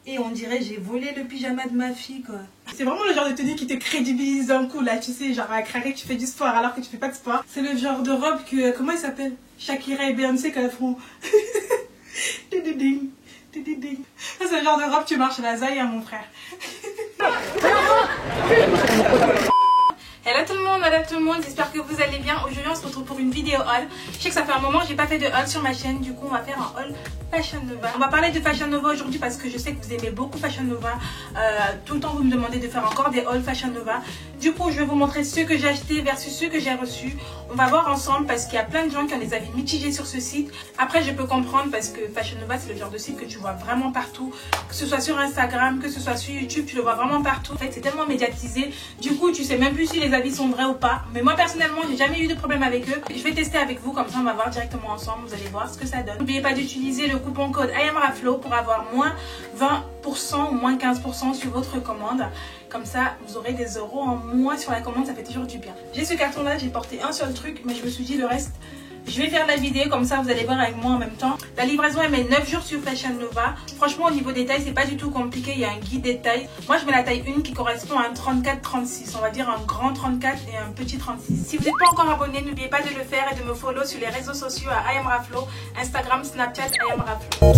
Et on dirait j'ai volé le pyjama de ma fille quoi. C'est vraiment le genre de tenue qui te crédibilise d'un coup là, tu sais, genre à craquer que tu fais du sport alors que tu fais pas de sport. C'est le genre de robe que, comment il s'appelle, Shakira et Beyoncé qu'elles font. C'est le genre de robe tu marches à la zaï à mon frère. Hello tout le monde, j'espère que vous allez bien. Aujourd'hui on se retrouve pour une vidéo haul. Je sais que ça fait un moment que j'ai pas fait de haul sur ma chaîne, du coup on va faire un haul Fashion Nova. On va parler de Fashion Nova aujourd'hui parce que je sais que vous aimez beaucoup Fashion Nova. Tout le temps vous me demandez de faire encore des hauls Fashion Nova. Du coup je vais vous montrer ceux que j'ai achetés versus ceux que j'ai reçus. On va voir ensemble parce qu'il y a plein de gens qui ont des avis mitigés sur ce site. Après je peux comprendre parce que Fashion Nova c'est le genre de site que tu vois vraiment partout. Que ce soit sur Instagram, que ce soit sur YouTube, tu le vois vraiment partout. En fait c'est tellement médiatisé. Du coup tu sais même plus si les avis sont vrais ou pas. Mais moi personnellement j'ai jamais eu de problème avec eux. Je vais tester avec vous, comme ça on va voir directement ensemble. Vous allez voir ce que ça donne. N'oubliez pas d'utiliser le coupon code IAMRAFLOW pour avoir moins 20% ou moins 15% sur votre commande. Comme ça vous aurez des euros en moins sur la commande, ça fait toujours du bien. J'ai ce carton là, j'ai porté un seul truc, mais je me suis dit le reste je vais faire la vidéo, comme ça vous allez voir avec moi en même temps. La livraison elle met 9 jours sur Fashion Nova. Franchement au niveau des tailles c'est pas du tout compliqué, il y a un guide des tailles. Moi je mets la taille 1 qui correspond à un 34-36, on va dire un grand 34 et un petit 36. Si vous n'êtes pas encore abonné, n'oubliez pas de le faire et de me follow sur les réseaux sociaux à IAMRAFLOW, Instagram, Snapchat, IAMRAFLOW.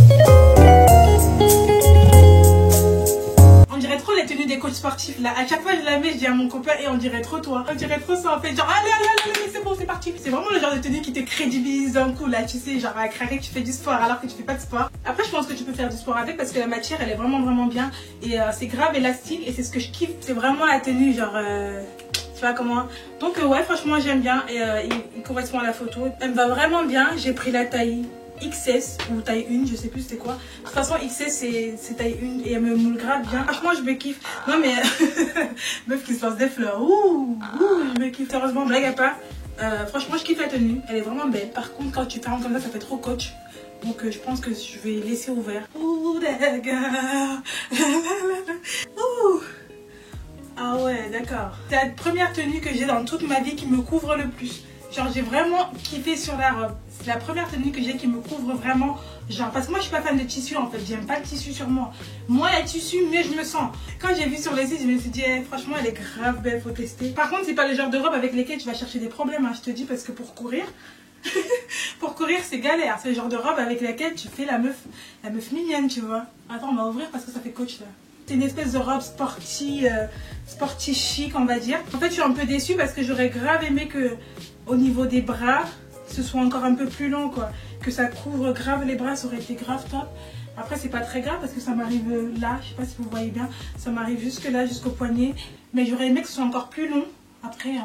On dirait trop les tenues des coachs sportifs là. À chaque fois je la mets, je dis à mon copain et on dirait trop toi. On dirait trop ça en fait. Genre allez, c'est bon, c'est parti. C'est vraiment le genre de tenue qui te crédibilise d'un coup là. Tu sais, genre à craquer que tu fais du sport alors que tu fais pas de sport. Après je pense que tu peux faire du sport avec parce que la matière elle est vraiment bien. Et c'est grave élastique et c'est ce que je kiffe. C'est vraiment la tenue genre... tu vois comment. Donc ouais franchement j'aime bien et il correspond à la photo. Elle me va vraiment bien. J'ai pris la taille XS ou taille 1, je sais plus c'était quoi. De toute façon XS c'est taille 1 et elle me moule grave bien. Franchement je me kiffe. Non mais meuf qui se lance des fleurs. Ouh, je me kiffe. Sérieusement blague à part. Franchement je kiffe la tenue. Elle est vraiment belle. Par contre quand tu fermes comme ça fait trop coach. Donc je pense que je vais laisser ouvert. Ouh that girl. Ouh. Ah ouais d'accord. C'est la première tenue que j'ai dans toute ma vie qui me couvre le plus. Genre j'ai vraiment kiffé sur la robe. C'est la première tenue que j'ai qui me couvre vraiment. Genre parce que moi je suis pas fan de tissu en fait. J'aime pas le tissu sur moi. Moi le tissu mieux je me sens. Quand j'ai vu sur les sites je me suis dit franchement elle est grave belle, faut tester. Par contre c'est pas le genre de robe avec lesquelles tu vas chercher des problèmes hein, je te dis, parce que pour courir pour courir c'est galère. C'est le genre de robe avec laquelle tu fais la meuf mignonne tu vois. Attends on va ouvrir parce que ça fait coach là. C'est une espèce de robe sportive chic on va dire. En fait je suis un peu déçue parce que j'aurais grave aimé que au niveau des bras ce soit encore un peu plus long quoi. Que ça couvre grave les bras, ça aurait été grave top. Après c'est pas très grave parce que ça m'arrive là, je sais pas si vous voyez bien. Ça m'arrive jusque là, jusqu'au poignet. Mais j'aurais aimé que ce soit encore plus long. Après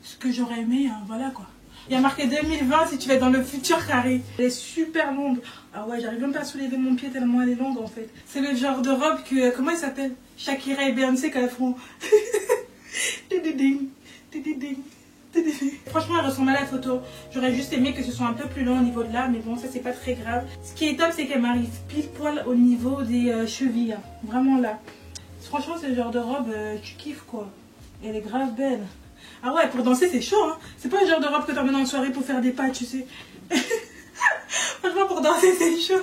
ce que j'aurais aimé, voilà quoi. Il y a marqué 2020 si tu vas dans le futur carré. Elle est super longue. Ah ouais, j'arrive même pas à soulever mon pied tellement elle est longue en fait. C'est le genre de robe que, comment il s'appelle, Shakira et Beyoncé qu'elles font. Franchement elle ressemble à la photo. J'aurais juste aimé que ce soit un peu plus long au niveau de là, mais bon ça c'est pas très grave. Ce qui est top c'est qu'elle m'arrive pile poil au niveau des chevilles. Vraiment là. Franchement c'est le genre de robe, tu kiffes quoi. Elle est grave belle. Ah ouais, pour danser c'est chaud hein. C'est pas le genre de robe que t'emmènes en soirée pour faire des pas, tu sais. Franchement pour danser c'est chaud.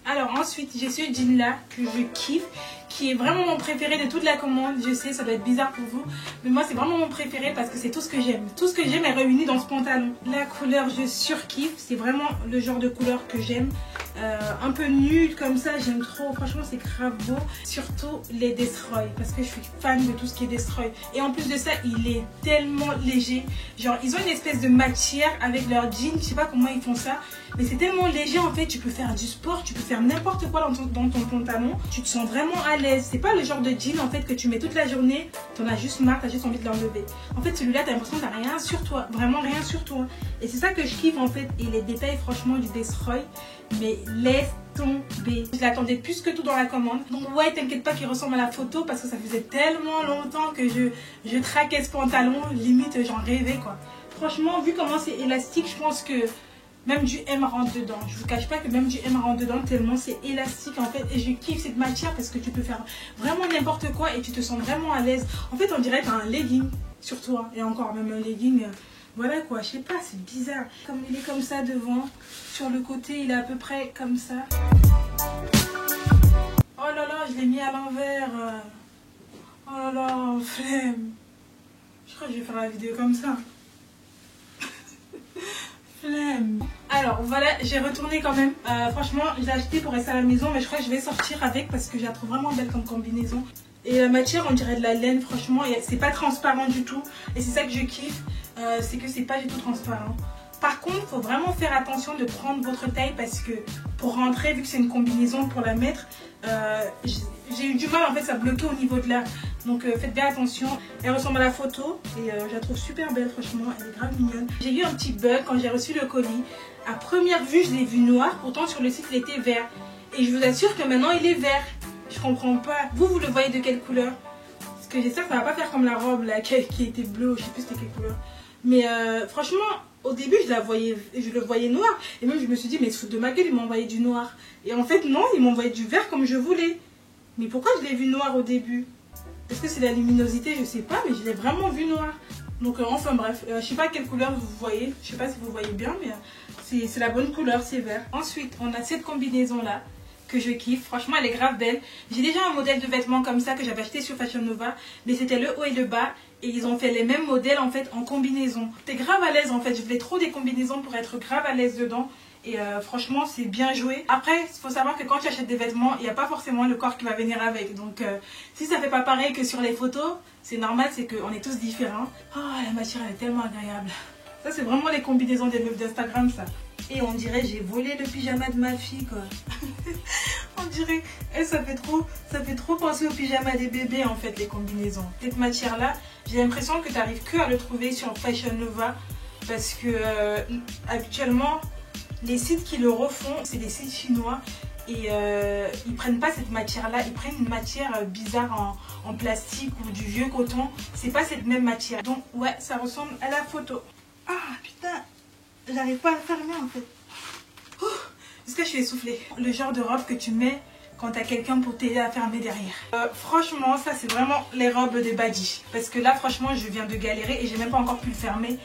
Alors ensuite j'ai ce jean là que je kiffe, qui est vraiment mon préféré de toute la commande. Je sais ça doit être bizarre pour vous, mais moi c'est vraiment mon préféré parce que c'est tout ce que j'aime. Tout ce que j'aime est réuni dans ce pantalon. La couleur je surkiffe, c'est vraiment le genre de couleur que j'aime. Un peu nude comme ça, j'aime trop. Franchement c'est grave beau. Surtout les destroy parce que je suis fan de tout ce qui est destroy. Et en plus de ça il est tellement léger. Genre ils ont une espèce de matière avec leur jean, je sais pas comment ils font ça. Mais c'est tellement léger en fait, tu peux faire du sport, tu peux faire n'importe quoi dans ton pantalon. Tu te sens vraiment à l'aise. C'est pas le genre de jean en fait que tu mets toute la journée, t'en as juste marre, t'as juste envie de l'enlever. En fait celui-là t'as l'impression que t'as rien sur toi, vraiment rien sur toi. Et c'est ça que je kiffe en fait. Et les détails franchement du Destroy, mais laisse tomber. Je l'attendais plus que tout dans la commande. Donc ouais t'inquiète pas qu'il ressemble à la photo parce que ça faisait tellement longtemps que je traquais ce pantalon, limite j'en rêvais quoi. Franchement vu comment c'est élastique, je pense que même du M rentre dedans. Je vous cache pas que même du M rentre dedans tellement c'est élastique en fait. Et je kiffe cette matière parce que tu peux faire vraiment n'importe quoi et tu te sens vraiment à l'aise. En fait on dirait que t'as un legging sur toi. Et encore même un legging, voilà quoi, je sais pas, c'est bizarre. Comme il est comme ça devant, sur le côté il est à peu près comme ça. Oh là là, je l'ai mis à l'envers. Oh là là, flemme. Je crois que je vais faire la vidéo comme ça. Flemme. Alors voilà, j'ai retourné quand même. Franchement, je l'ai acheté pour rester à la maison, mais je crois que je vais sortir avec parce que je la trouve vraiment belle comme combinaison. Et la matière, on dirait de la laine, franchement, c'est pas transparent du tout. Et c'est ça que je kiffe, c'est que c'est pas du tout transparent. Par contre, il faut vraiment faire attention de prendre votre taille parce que pour rentrer, vu que c'est une combinaison pour la mettre, j'ai eu du mal en fait, ça bloquait au niveau de là. Donc faites bien attention. Elle ressemble à la photo et je la trouve super belle, franchement, elle est grave mignonne. J'ai eu un petit bug quand j'ai reçu le colis. À première vue, je l'ai vu noir, pourtant sur le site il était vert. Et je vous assure que maintenant il est vert. Je comprends pas. Vous le voyez de quelle couleur? Parce que j'espère que ça va pas faire comme la robe là qui était bleue, je sais plus c'était quelle couleur. Mais franchement, au début je le voyais noir. Et même je me suis dit, mais sous de ma gueule, ils m'ont envoyé du noir. Et en fait non, ils m'ont envoyé du vert comme je voulais. Mais pourquoi je l'ai vu noir au début? Est-ce que c'est la luminosité? Je sais pas, mais je l'ai vraiment vu noir. Donc enfin bref, je sais pas quelle couleur vous voyez. Je sais pas si vous voyez bien, mais c'est la bonne couleur, c'est vert. Ensuite, on a cette combinaison là que je kiffe, franchement elle est grave belle. J'ai déjà un modèle de vêtements comme ça que j'avais acheté sur Fashion Nova, mais c'était le haut et le bas et ils ont fait les mêmes modèles en fait en combinaison. T'es grave à l'aise en fait, je voulais trop des combinaisons pour être grave à l'aise dedans et franchement c'est bien joué. Après il faut savoir que quand tu achètes des vêtements, il n'y a pas forcément le corps qui va venir avec, donc si ça fait pas pareil que sur les photos, c'est normal, c'est qu'on est tous différents. Oh la matière elle est tellement agréable. Ça c'est vraiment les combinaisons des meufs d'Instagram ça. Et on dirait j'ai volé le pyjama de ma fille quoi. On dirait, ça fait trop penser au pyjama des bébés en fait les combinaisons. Cette matière là, j'ai l'impression que tu n'arrives que à le trouver sur Fashion Nova. Parce que habituellement, les sites qui le refont, c'est des sites chinois. Et ils prennent pas cette matière là, ils prennent une matière bizarre en plastique ou du vieux coton. C'est pas cette même matière. Donc ouais, ça ressemble à la photo. Ah putain, j'arrive pas à le fermer en fait. Est-ce que je suis essoufflée? Le genre de robe que tu mets quand t'as quelqu'un pour t'aider à fermer derrière. Franchement, ça c'est vraiment les robes des baddies. Parce que là franchement, je viens de galérer et j'ai même pas encore pu le fermer.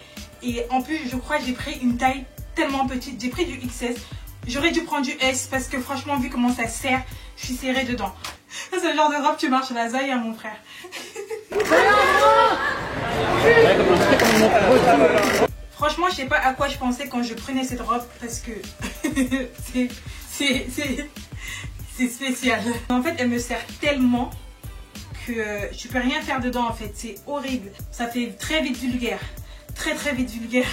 Et en plus, je crois que j'ai pris une taille tellement petite. J'ai pris du XS. J'aurais dû prendre du S parce que franchement, vu comment ça serre, je suis serrée dedans. Ça c'est le genre de robe tu marches à la zaï, hein, mon frère. Franchement, je sais pas à quoi je pensais quand je prenais cette robe parce que c'est spécial. En fait, elle me sert tellement que je peux rien faire dedans en fait. C'est horrible. Ça fait très vite vulgaire. Très vite vulgaire.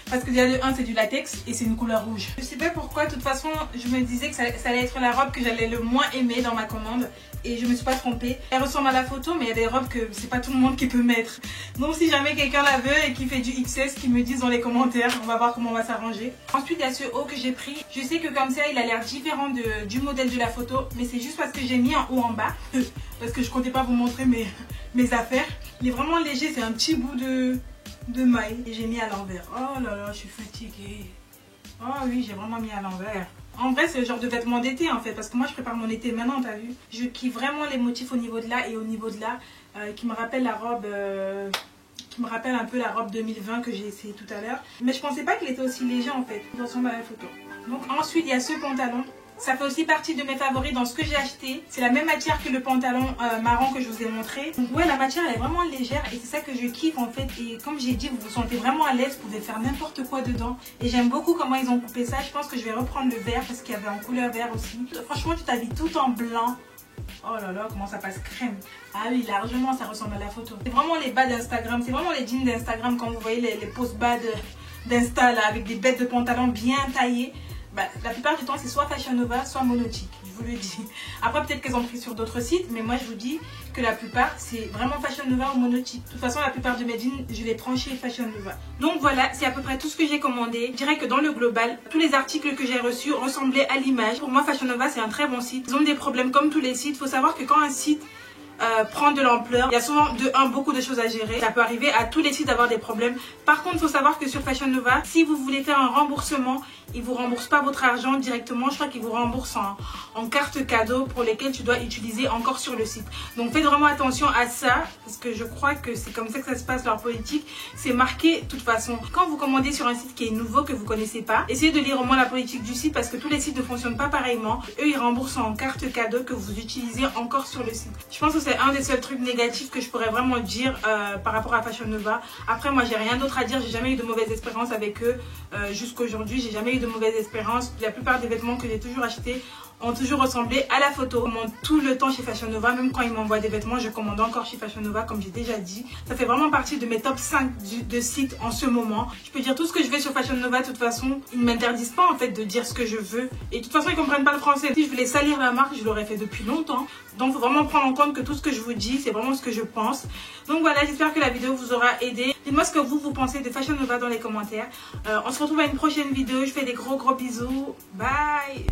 Parce que déjà de 1 c'est du latex et c'est une couleur rouge. Je sais pas pourquoi, de toute façon je me disais que ça allait être la robe que j'allais le moins aimer dans ma commande. Et je me suis pas trompée. Elle ressemble à la photo mais il y a des robes que c'est pas tout le monde qui peut mettre. Donc si jamais quelqu'un la veut et qui fait du XS, qui me dise dans les commentaires, on va voir comment on va s'arranger. Ensuite il y a ce haut que j'ai pris. Je sais que comme ça il a l'air différent du modèle de la photo. Mais c'est juste parce que j'ai mis un haut en bas. Parce que je comptais pas vous montrer mes affaires. Il est vraiment léger, c'est un petit bout de maille et j'ai mis à l'envers. Oh là là, je suis fatiguée. Oh oui, j'ai vraiment mis à l'envers. En vrai, c'est le genre de vêtements d'été en fait, parce que moi je prépare mon été maintenant, t'as vu. Je kiffe vraiment les motifs au niveau de là et au niveau de là, qui me rappellent la robe, qui me rappelle un peu la robe 2020 que j'ai essayé tout à l'heure. Mais je pensais pas qu'il était aussi léger en fait. Il ressemble à la photo. Donc ensuite, il y a ce pantalon. Ça fait aussi partie de mes favoris dans ce que j'ai acheté. C'est la même matière que le pantalon marron que je vous ai montré. Donc ouais, la matière elle est vraiment légère et c'est ça que je kiffe en fait. Et comme j'ai dit, vous vous sentez vraiment à l'aise, vous pouvez faire n'importe quoi dedans. Et j'aime beaucoup comment ils ont coupé ça. Je pense que je vais reprendre le vert parce qu'il y avait en couleur vert aussi. Franchement, tu t'habilles tout en blanc. Oh là là, comment ça passe crème. Ah oui, largement, ça ressemble à la photo. C'est vraiment les bas d'Instagram. C'est vraiment les jeans d'Instagram quand vous voyez les posts bas d'Insta là avec des bêtes de pantalons bien taillées. Bah, la plupart du temps c'est soit Fashion Nova soit Monotique, je vous le dis. Après peut-être qu'elles ont pris sur d'autres sites, mais moi je vous dis que la plupart c'est vraiment Fashion Nova ou Monotique. De toute façon la plupart de mes jeans je les prends chez Fashion Nova. Donc voilà, c'est à peu près tout ce que j'ai commandé. Je dirais que dans le global, tous les articles que j'ai reçus ressemblaient à l'image. Pour moi Fashion Nova c'est un très bon site. Ils ont des problèmes comme tous les sites. Il faut savoir que quand un site prendre de l'ampleur. Il y a souvent beaucoup de choses à gérer. Ça peut arriver à tous les sites d'avoir des problèmes. Par contre, il faut savoir que sur Fashion Nova, si vous voulez faire un remboursement, ils vous remboursent pas votre argent directement. Je crois qu'ils vous remboursent en carte cadeau pour lesquelles tu dois utiliser encore sur le site. Donc faites vraiment attention à ça parce que je crois que c'est comme ça que ça se passe leur politique. C'est marqué de toute façon. Quand vous commandez sur un site qui est nouveau, que vous connaissez pas, essayez de lire au moins la politique du site parce que tous les sites ne fonctionnent pas pareillement. Eux, ils remboursent en carte cadeau que vous utilisez encore sur le site. Je pense que c'est un des seuls trucs négatifs que je pourrais vraiment dire par rapport à Fashion Nova. Après, moi, j'ai rien d'autre à dire. J'ai jamais eu de mauvaise expérience avec eux jusqu'à aujourd'hui. J'ai jamais eu de mauvaise expérience. La plupart des vêtements que j'ai toujours achetés ont toujours ressemblé à la photo. Je commande tout le temps chez Fashion Nova. Même quand ils m'envoient des vêtements, je commande encore chez Fashion Nova, comme j'ai déjà dit. Ça fait vraiment partie de mes top 5 de sites en ce moment. Je peux dire tout ce que je veux sur Fashion Nova. De toute façon, ils ne m'interdisent pas en fait de dire ce que je veux. Et de toute façon, ils comprennent pas le français. Si je voulais salir la marque, je l'aurais fait depuis longtemps. Donc, il faut vraiment prendre en compte que tout ce que je vous dis, c'est vraiment ce que je pense. Donc voilà, j'espère que la vidéo vous aura aidé. Dites-moi ce que vous pensez de Fashion Nova dans les commentaires. On se retrouve à une prochaine vidéo. Je fais des gros bisous. Bye!